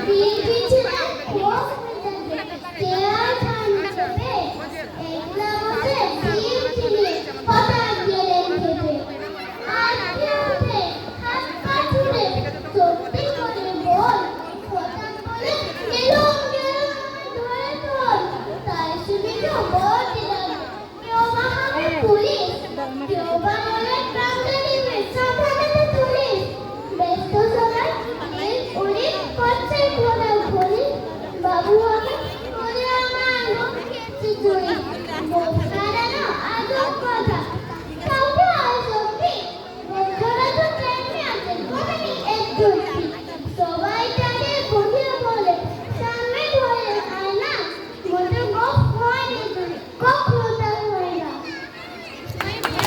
বীর পিছনে ভোগ মেটাবে চেয়ার খান চেপে একলা বসে বীর চিনি হঠাৎ গেলেন ভেবে আজকে উঠে হাত পা ছুড়ে সত্যি করে বল হঠাৎ বলে গেলুম গেলুম ধরে তোল তাই শুনে তো বল